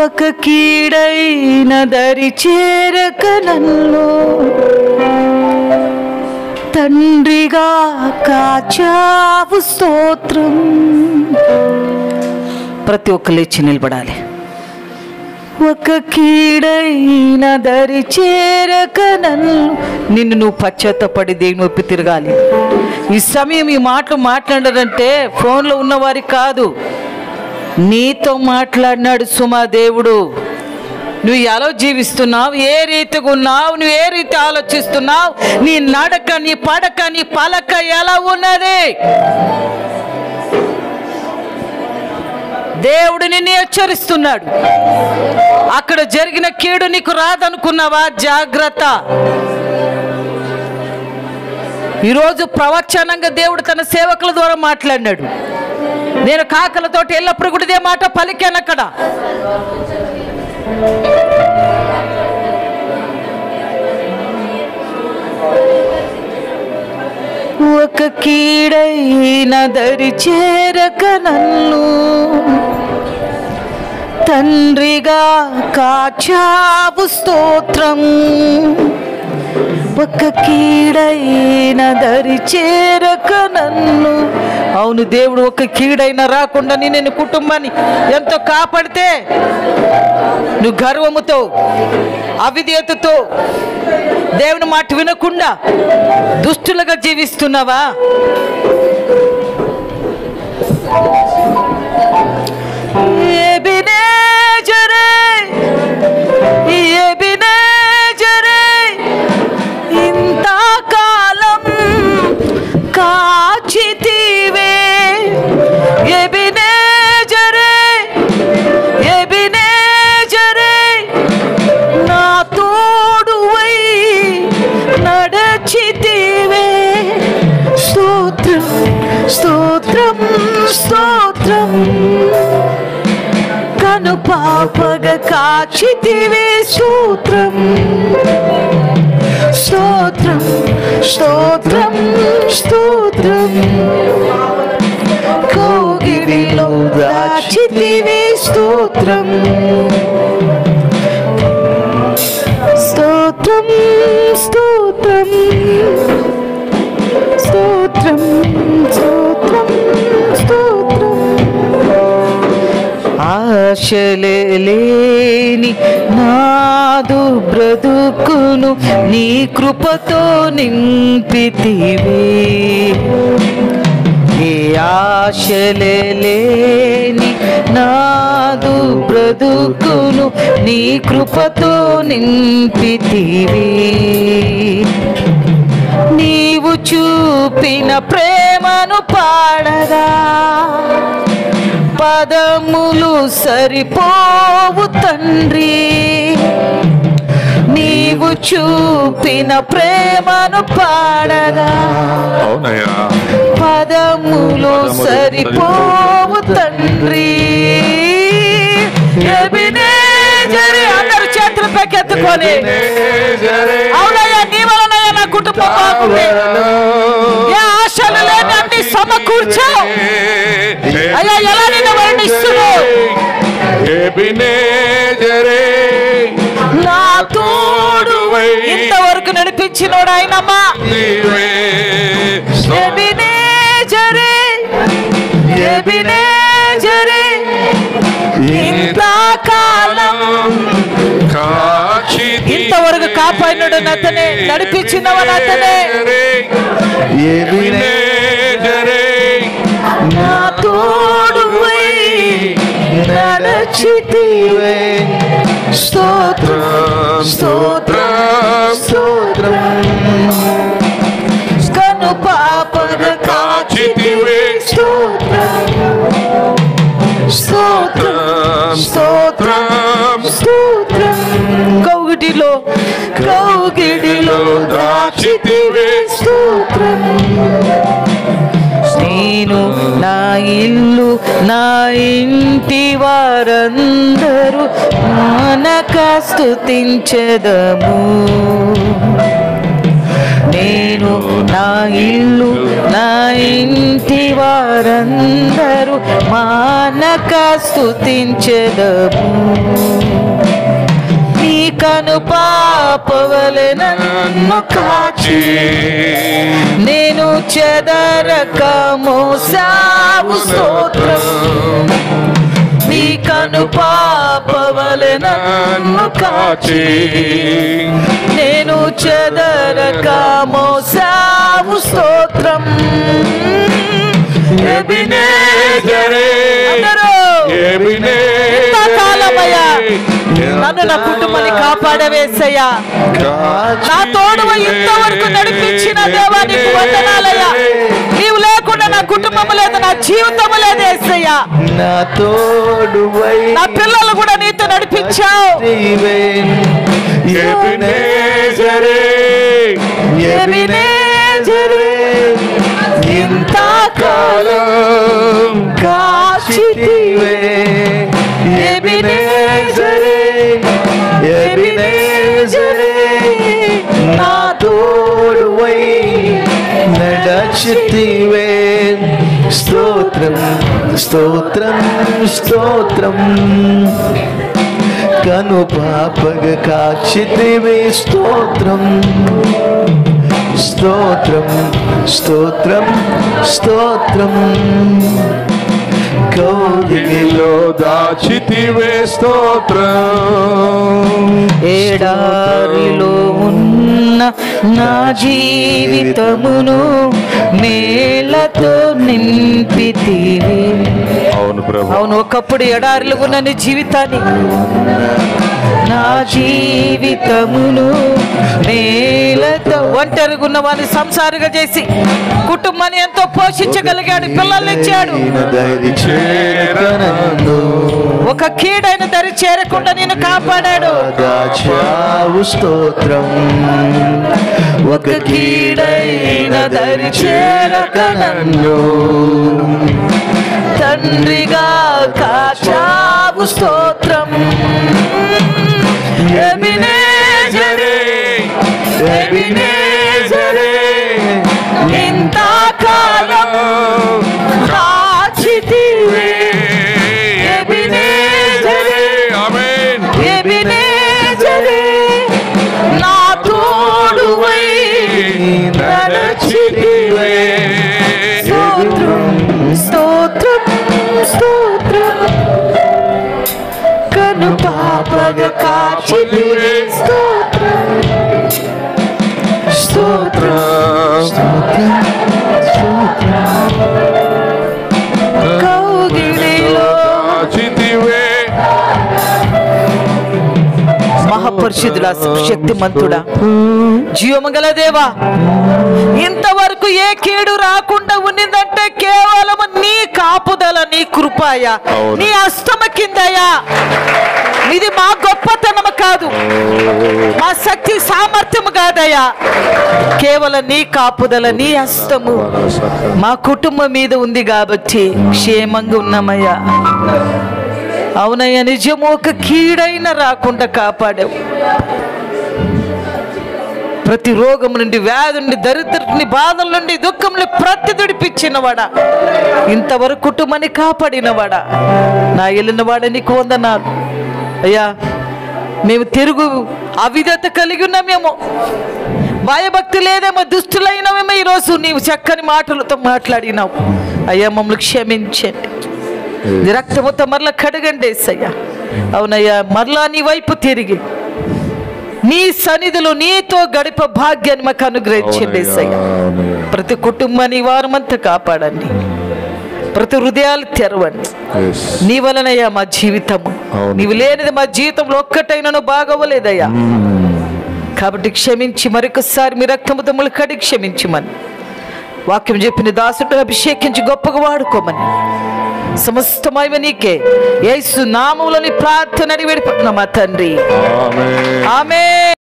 ఒక కీడైన దరి చేరక నన్ను తండ్రిగా కాచావు స్తోత్రం. ప్రతి ఒక్క లేచి నిలబడాలి. ఒక కీడైన దరి చేరక నన్ను, నిన్ను నువ్వు పశ్చాత్తపడి దేవుని వైపు తిరగాలి. ఈ సమయం ఈ మాటలు మాట్లాడారంటే ఫోన్లో ఉన్నవారికి కాదు, నీతో మాట్లాడినాడు సుమా దేవుడు. నువ్వు ఎలా జీవిస్తున్నావు, ఏ రీతిగా ఉన్నావు, నువ్వు ఏ రీతి ఆలోచిస్తున్నావు, నీ నడక, నీ పడక, నీ పలక ఎలా ఉన్నది? దేవుడు నిన్ను హెచ్చరిస్తున్నాడు. అక్కడ జరిగిన కీడు నీకు రాదనుకున్నావా? జాగ్రత్త. ఈరోజు ప్రవచనంగా దేవుడు తన సేవకుల ద్వారా మాట్లాడినాడు. నేను కాకలతోటి ఎల్లప్పుడు కూడా ఇదే మాట పలికాను. అక్కడ ఒక కీడైన దరి చేరక నన్ను తండ్రిగా కాచావు స్తోత్రం. ఒక కీడైన దరి చేరక నన్ను. అవును, దేవుడు ఒక కీడైనా రాకుండా నేను కుటుంబాన్ని ఎంతో కాపాడితే, నువ్వు గర్వముతో అవిధేయతతో దేవుని మాట వినకుండా దుష్టులుగా జీవిస్తున్నావా? ఇంతకాలం కాచితివే ఎబినేజరే, ఎబినేజరే, నా తోడువై నడచితివే. స్తోత్రం, స్తోత్రం, స్తోత్రం. కను పాపగా కాచితివే. స్తోత్రం, స్తోత్రం, స్తోత్రం, స్తోత్రం. కోగిడిలో దాచితివే. స్తోత్రం, స్తోత్రం, స్తోత్రం, స్తోత్రం, స్తోత్రం, స్తోత్రం. ఆశలేని నాదు బ్రతుకును నీ కృపతో నింపితివే. ఏ ఆశలేని నాదు బ్రతుకును నీ కృపతో నింపితివే. నీవు చూపిన ప్రేమను పాడగా పదములు సరిపోవు తండ్రి. నీవు చూపిన ప్రేమను పాడగా పదములు సరిపోవు తండ్రి. ఎబినేజరే, అందరూ చేతులు పైకెత్తుకొని, అవునయ్యా నీ వలనయ్యా నా కుటుంబం బాగుంది, ఏ ఆశలు లేని అన్ని సమకూర్చావు అయ్యా. ఎలా నిన్ను వర్ణిస్తున్నావు? ఎబినేజరే, నా తోడువై ఇంతవరకు నడిపించినోడు ఆయనమ్మా. ఎబినేజరే, ఎబినేజరే, ఇంతకాలం ఇంతవరకు కాపాడినడు అతనే, నడిపించినవని అతనే. ఎబినేజరే, నా తోడువై నడచితివే. స్తోత్రం, స్తోత్రం, స్తోత్రం. కను పాపగా కాచితివే. స్తోత్రం, స్తోత్రం, స్తోత్రం, స్తోత్రం. కౌగిడిలో, కౌగిడిలో దాచితివే. స్తోత్రం. నేను, నా ఇల్లు, నా ఇంటి వారందరూ మానక స్తుతించెదము. నేను నా ఇల్లు నా ఇంటి వారందరూ మానక స్తుతించెదము. నీ కను పాపవలె నన్ను కాచి నేను చెదరక మోసావు స్తోత్రం. నీ కను పాపవలె నన్ను కాచి నేను చెదరక మోసావు స్తోత్రం. ఎబినేజరే కాలమయ్యా నన్ను నా కుటుంబాన్ని కాపాడవేసయ్యా. నా తోడువ ఇంతవరకు నడిపించిన దేవానికి వందనాలయ్యా. నీవు లేకుండా నా కుటుంబం లేదు, నా జీవితం లేదు యేసయ్యా. నా తోడువై నా పిల్లలు కూడా నీతో నడిపించావు. ఎబినేజరే ఎబినేజరే ఇంతకాలం కాచితివే. ఎబినేజరే ఎబినేజరే నా తోడువై నడచితివే. స్తోత్రం స్తోత్రం స్తోత్రం. కను పాపగ కాచితివే. స్తోత్రం స్తోత్రం స్తోత్రం స్తోత్రం. కౌగిలిలో దాచితివే. స్తోత్రం. ఎడారిలో ఉన్న నా జీవితమును మేలతో నింపితివి. అవును ప్రభు. అవును, ఒకప్పుడు ఎడారిలో ఉన్న నీ జీవితాన్ని, నా జీవితమును మేలతో ఒంటరిగా ఉన్న వారిని సంసారిగా చేసి కుటుంబాన్ని ఎంతో పోషించగలిగాడు, పిల్లల్ని ఇచ్చాడు. ఒక కీడైన దరి చేరకుండా నేను కాపాడాడు. స్తోత్రం. ఒక కీడైన దరి చేరక నన్ను తండ్రిగా కాచావు. స్తోత్రం. ఎబినేజరే ఎబినేజరే ఇంతకాలం కాచితివే. ఎబినేజరే ఆమేన్. ఎబినేజరే నా తోడువై నడచితివే. స్తోత్రం స్తోత్రం స్తోత్రం. కను పాపగ కాచితివే. స్తోత్రం స్తోత్రం కౌగిలిలో దాచితివే. మహాపరిశుద్ధుడా, శక్తిమంతుడా, జీవమగల దేవా, ఇంతవరకు ఏ కీడు రాకుండా ఉన్నదంటే కేవలం నీ కాపుదల, నీ కృపయా, నీ హస్తమ కిందయా. ఇది మా గొప్పతనం కాదు, మా శక్తి సామర్థ్యము కాదయ్యా. కేవలం నీ కాపుదల, నీ హస్తము మా కుటుంబం మీద ఉంది కాబట్టి క్షేమంగా ఉన్నామయ్యా. అవునయ్యా, నిజము, ఒక కీడైన రాకుండా కాపాడావు. ప్రతి రోగం నుండి, వ్యాధి నుండి, దరిద్రం నుండి, బాధల నుండి, దుఃఖం నుండి ప్రతి దుడిపించినవాడా, ఇంతవరకు కుటుంబాన్ని కాపాడినవాడా, నా వెళ్ళినవాడా నీకు వందనాలు అయ్యా. మేము తిరుగు అవిధత కలిగి ఉన్నామేమో, భయభక్తి లేదేమో, దుష్టులైనమేమో. ఈరోజు నీవు చక్కని మాటలతో మాట్లాడినావు అయ్యా. మమ్మల్ని క్షమించండి, రక్తముతో మరలా కడగండి యేసయ్యా. అవునయ్యా, మరలా నీ వైపు తిరిగి నీ సన్నిధిలో నీతో గడిప భాగ్యాన్ని మాకు అనుగ్రహించండి యేసయ్యా. ప్రతి కుటుంబాన్ని వారమంతా కాపాడండి, ప్రతి హృదయాలు తెరవండి. నీ వలనయ్యా మా జీవితము, నీవు లేనిది మా జీవితంలో ఒక్కటైనను బాగవ్వలేదయ్యా. కాబట్టి క్షమించి మరొకసారి మీ రక్తముతో మమ్మల్ని కడి క్షమించమని వాక్యం చెప్పిన దాసుడు అభిషేకించి గొప్పగా వాడుకోమని సమస్తమైన నీకే యేసు నామములోని ప్రార్థన అడిగి వేడుకుంటున్నాం మా తండ్రి. ఆమేన్.